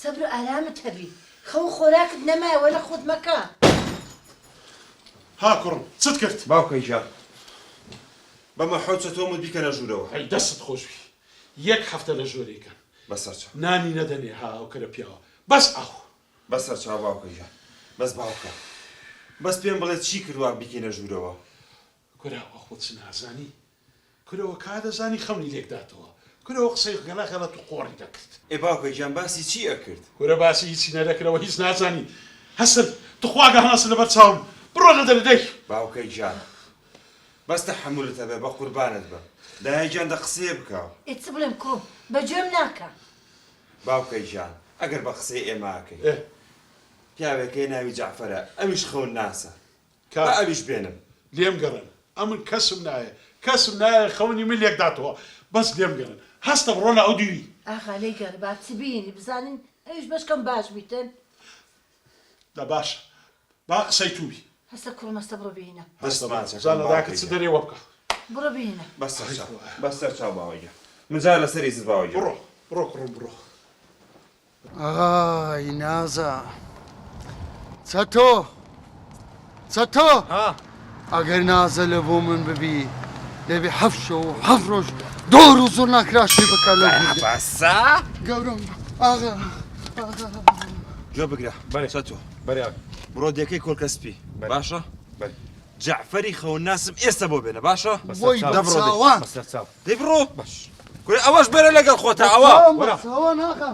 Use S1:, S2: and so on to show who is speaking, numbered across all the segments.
S1: سەبر و ئارامت هەبی خەو خۆراکت نەمایەوە لە خۆت مەکە.
S2: ها کوڕم چت کرد؟
S3: باوکەی گیان بەمە حەوت تۆمت بیکەنە ژوورەوە.
S2: ئەی دەستت خۆشبی یەک هەفتە لە ژوورێکە
S3: بەسەر چاو
S2: نانی نەدەنێ ها ئەو کەرە پیاوە بەس ئەو
S3: بەسەر چاو باوکەی گیان بەس باوکە بەس پێم بڵێ چی کردووە بیکەنە ژوورەوە.
S2: کورەوە خۆت نازانی کورەوە کادەزانی خەونی لێکداتەوە کورەوە قسەی غەڵەغەڵەت و قۆڕی دەکرد.
S3: ئێ باوکەی گیان باسی چی ئەکرد؟
S2: کورە باسی هیچی نەدەکرەوە هیچ نازانی هەسن توخواگە هەناسە لەبەر چاوم بڕۆ لە دەردەی.
S3: باوکەی گیان بەس تەحەمولت هەبێ بە قوربانت بە دایە گیان دە قسێ بکە.
S1: ئێت چ بڵێم کوڕم بەجێم ناکە.
S3: باوکەی گیان ئەگەر بە قسەی ئێماکەی پیاوێکەی ناوی جەعفەرە ئەمیش خەون ناسە با ئەویش بێنم
S2: لێم گەڕن ئەمن کەسم نایە خەونی من لێکداتەوە بەس لێم گەڕن هەستە بڕۆ لە ئەو دیوی.
S1: ئاخا لێ گەڕ با چ بینی بزانین ئەویش بەشکەم باش بیتن.
S2: دا باشە با قسەی تووبی
S1: هەستە کوڕم هەستە بڕۆ بینە.
S2: زانە داکە چ دەرێوە بکە.
S1: بڕۆ بینە.
S3: بەسەر چاو باوەیە منجار لەسەری زت باوەیە.
S2: بڕۆ کوڕم بڕۆ.
S4: ئاغای نازە چەتۆ ئەگەر نازە لە بۆ من ببی دەبێ هەفت شەو و هەفت ڕۆژ دۆ ڕۆژ زۆر ناکراشی بکە لە
S3: بەسە
S4: گەورم ئاغا
S3: گوێ بگرە چەتۆ بڕۆ دێکەی کۆلکەسپی باشە؟ جەعفەری خەون ناسم ئێستا بۆ بێنە باشە؟
S4: بۆی دەبڕۆ
S3: دەی بڕۆ کورێ ئەوەش بێرە لەگەڵ خۆتە ئەوە
S4: ناکە.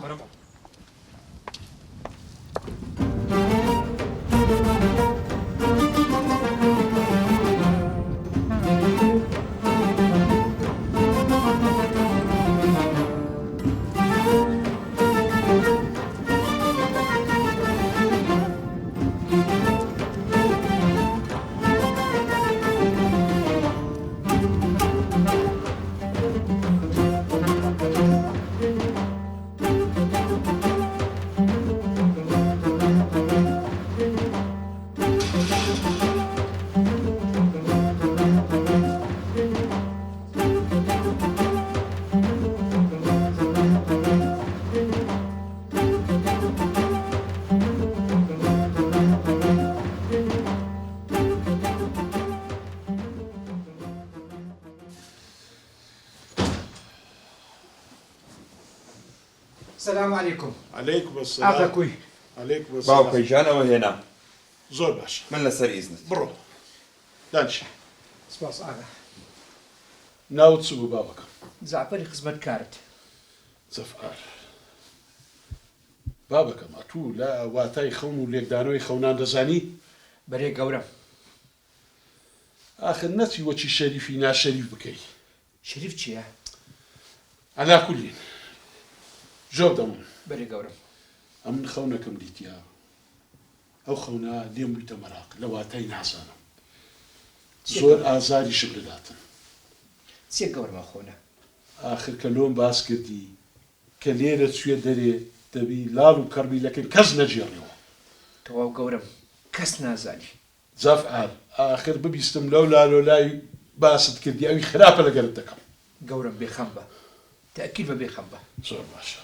S5: السلام عليكم.
S2: عليكم السلام.
S5: أخوي.
S2: عليكم السلام.
S3: باوکەی گیان ئەوە هێنا
S2: زۆر باشە
S3: من لەسەر ئیزنت.
S2: بڕۆ دانیشە.
S5: سپاس آغا.
S2: ناوت چ بوو باوەکەم؟
S5: زعفەری خزمەت کارت.
S2: جەفعار بابەکەم ئەتوو لە واتای خەون و لێکدانەوەی خەونان دەزانی؟
S5: بەرێ گەورم.
S2: ئاخر نەچی وەچی شەریفی ناشەریف بکەی.
S5: شەریف چییە؟
S2: ئەلا کولین جۆب دەمون
S5: بەرێ گەورم.
S2: ئەمن خەونەکەم دیتیا ئەو خەونە لێم بوویتە مەراق لە واتای نازانم زۆر ئازاری شم لەداتن.
S5: چیە گەورمە خۆنە؟
S2: ئاخر کە لۆم باس کردی کە لێرە چوێ دەرێ دەبی لاڵ و کەڕبیلەکەی کەس نەجێڕیەوە.
S5: تەواو گەورم کەس نازانی.
S2: جەفعار ئاخر ببیستم لەو لالۆلای باست کردی ئەوی خراپە لەگەرت دەکەم.
S5: گەورم بێخەم بە تەئکید بە بێخەم بە.
S2: زۆر باشە.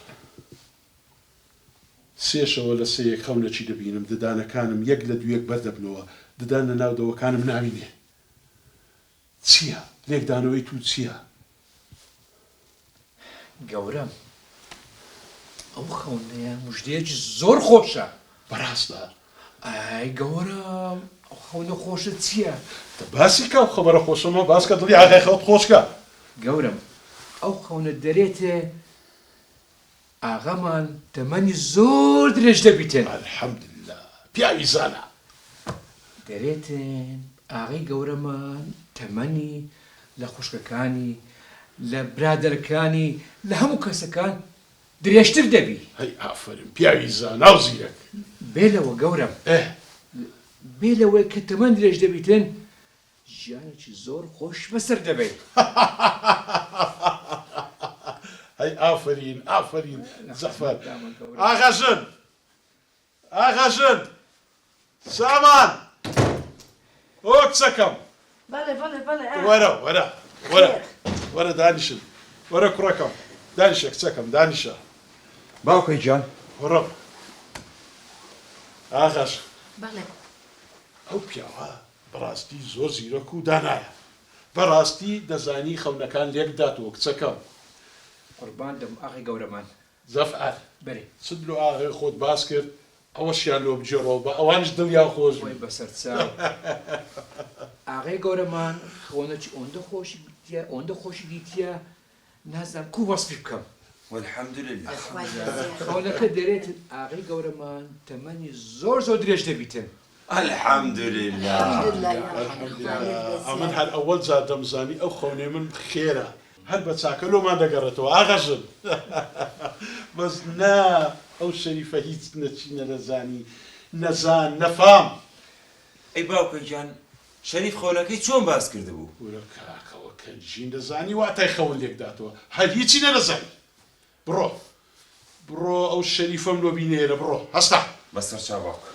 S2: سێشەوە لە سەیەک خەونەچی دەبینم ددانەکانم یەک لە دوویەک بەردەبنەوە ددانە ناودەوەکانم ناوینێ. چییە؟ لێکدانەوەی تو چییە؟
S5: گەورم ئەو خەونەیە موژدەیەکی زۆر خۆشە.
S2: بەڕاستە؟
S5: ئای گەورم ئەو خەونە خۆشە چییە؟
S2: باسی کە خەبەرە خۆشەمە باس کە دڵی ئاغای خەوت خۆشکە.
S5: گەورم ئەو خەونە دەرێتێ ئاغامان تەمەنی زۆر درێژ دەبیتێن.
S2: الحەمدلله پیاوی زانە.
S5: دەرێتن ئاغای گەورەمان تەمەنی لە خوشکەکانی لە برادەرەکانی لە هەموو کەسەکان درێژتر دەبی.
S2: هەی ئافرین پیاوی زانا و زیرەک.
S5: بێلەوە گەورم بێلەوەی کە تەمەن درێژ دەبیتن ژیانێکی زۆر خۆش بەسەر دەبێت.
S2: هەی ئافرین ئافرین زەفەر. ئاغاژن ئاغاژن سامان ئۆ کچەکەم
S1: بەڵێ بەڵێ بەڵێ
S2: وەرە دانیشن وەرە کوڕەکەم دانیشە کچەکەم دانیشە.
S3: باوکەی گیان
S2: بڕۆ ئاغاش
S1: بەڵێ
S2: ئەو پیاوە بەڕاستی زۆر زیرەک و دانایە بەڕاستی دەزانی خەونەکان لێک داتەوە کچەکەم
S5: قوربان دەم ئاغی گەورەمان
S2: زەفعەت
S5: بەرێ
S2: چ لۆ ئاغای خۆت باس کرد ئەوەشیان لۆ بجێڕەوە بە ئەوانش دڵیان خۆش
S5: وای بەسەر چاو ئاغای گەورەمان خۆنەکی ئۆندە خۆشی دیتیە نازانم کو وەسفی بکەم
S3: والحمد لله
S5: خەونەکە دەرێت ئاغای گەورەمان تەمەنی زۆر زۆر درێژ دەبیتن
S3: الحمد لله
S2: ئەمن هەر ئەوەل جار دەمزانی ئەو خەونێ من خێرە هەر بە چاکەلۆمان دەگەڕێتەوە ئاغەژن بەس نا ئەو شەریفە هیچ نەچینە نەزانی نەزان نەفام
S3: ئەی باوکەجان شەریف خەونەکەی چۆن باس کرده بوو
S2: وەرە کاکەوە کەنجین دەزانی واتای خەون لێک داتەوە هەر هیچی نەدەزانی بڕۆ ئەو شەریفەم لۆ بینێرە بڕۆ هەستا
S3: بەسەر چاو باوکە